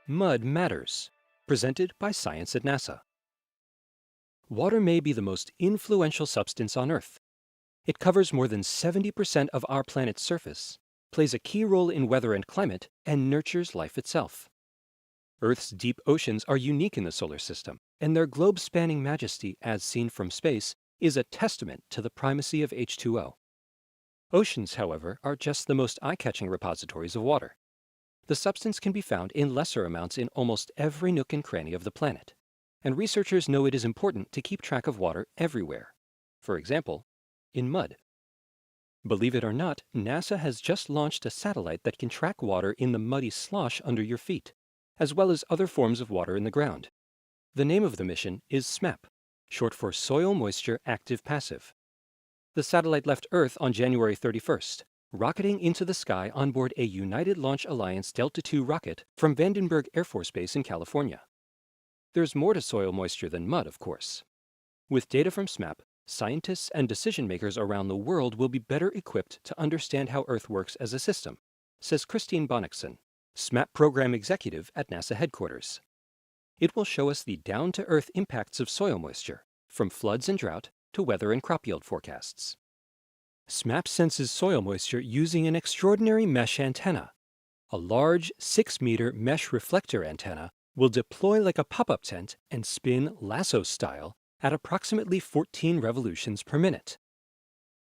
Mud Matters, presented by Science at NASA. Water may be the most influential substance on Earth. It covers more than 70% of our planet's surface, plays a key role in weather and climate, and nurtures life itself. Earth's deep oceans are unique in the solar system, and their globe-spanning majesty, as seen from space, is a testament to the primacy of H2O. Oceans, however, are just the most eye-catching repositories of water. The substance can be found in lesser amounts in almost every nook and cranny of the planet, and researchers know it is important to keep track of water everywhere. For example, in mud. Believe it or not, NASA has just launched a satellite that can track water in the muddy slosh under your feet, as well as other forms of water in the ground. The name of the mission is SMAP, short for Soil Moisture Active Passive. The satellite left Earth on January 31st, rocketing into the sky on board a United Launch Alliance Delta II rocket from Vandenberg Air Force Base in California. There's more to soil moisture than mud, of course. With data from SMAP, scientists and decision-makers around the world will be better equipped to understand how Earth works as a system, says Christine Bonnickson, SMAP Program Executive at NASA headquarters. It will show us the down-to-earth impacts of soil moisture, from floods and drought to weather and crop yield forecasts. SMAP senses soil moisture using an extraordinary mesh antenna. A large 6-meter mesh reflector antenna will deploy like a pop-up tent and spin lasso-style at approximately 14 revolutions per minute.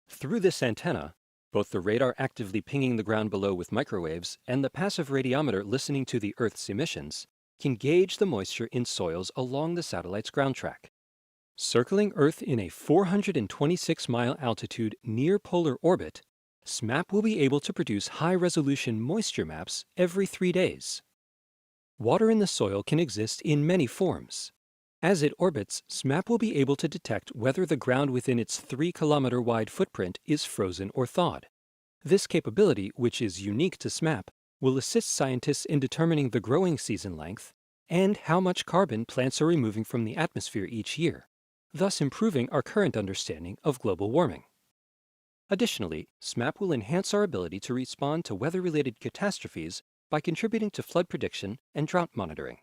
Through this antenna, both the radar actively pinging the ground below with microwaves and the passive radiometer listening to the Earth's emissions can gauge the moisture in soils along the satellite's ground track. Circling Earth in a 426-mile altitude near-polar orbit, SMAP will be able to produce high-resolution moisture maps every 3 days. Water in the soil can exist in many forms. As it orbits, SMAP will be able to detect whether the ground within its 3-kilometer-wide footprint is frozen or thawed. This capability, which is unique to SMAP, will assist scientists in determining the growing season length and how much carbon plants are removing from the atmosphere each year, thus improving our current understanding of global warming. Additionally, SMAP will enhance our ability to respond to weather-related catastrophes by contributing to flood prediction and drought monitoring.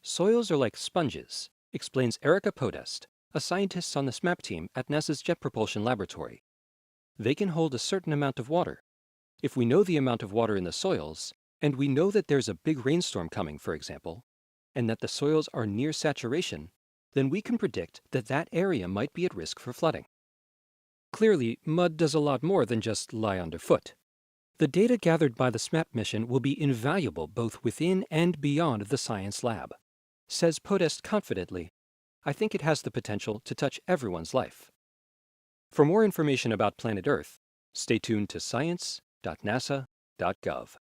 Soils are like sponges, explains Erica Podest, a scientist on the SMAP team at NASA's Jet Propulsion Laboratory. They can hold a certain amount of water. If we know the amount of water in the soils, and we know that there's a big rainstorm coming, for example, and that the soils are near saturation, then we can predict that that area might be at risk for flooding. Clearly, mud does a lot more than just lie underfoot. The data gathered by the SMAP mission will be invaluable both within and beyond the science lab. Says Podest confidently, I think it has the potential to touch everyone's life. For more information about planet Earth, stay tuned to science.nasa.gov.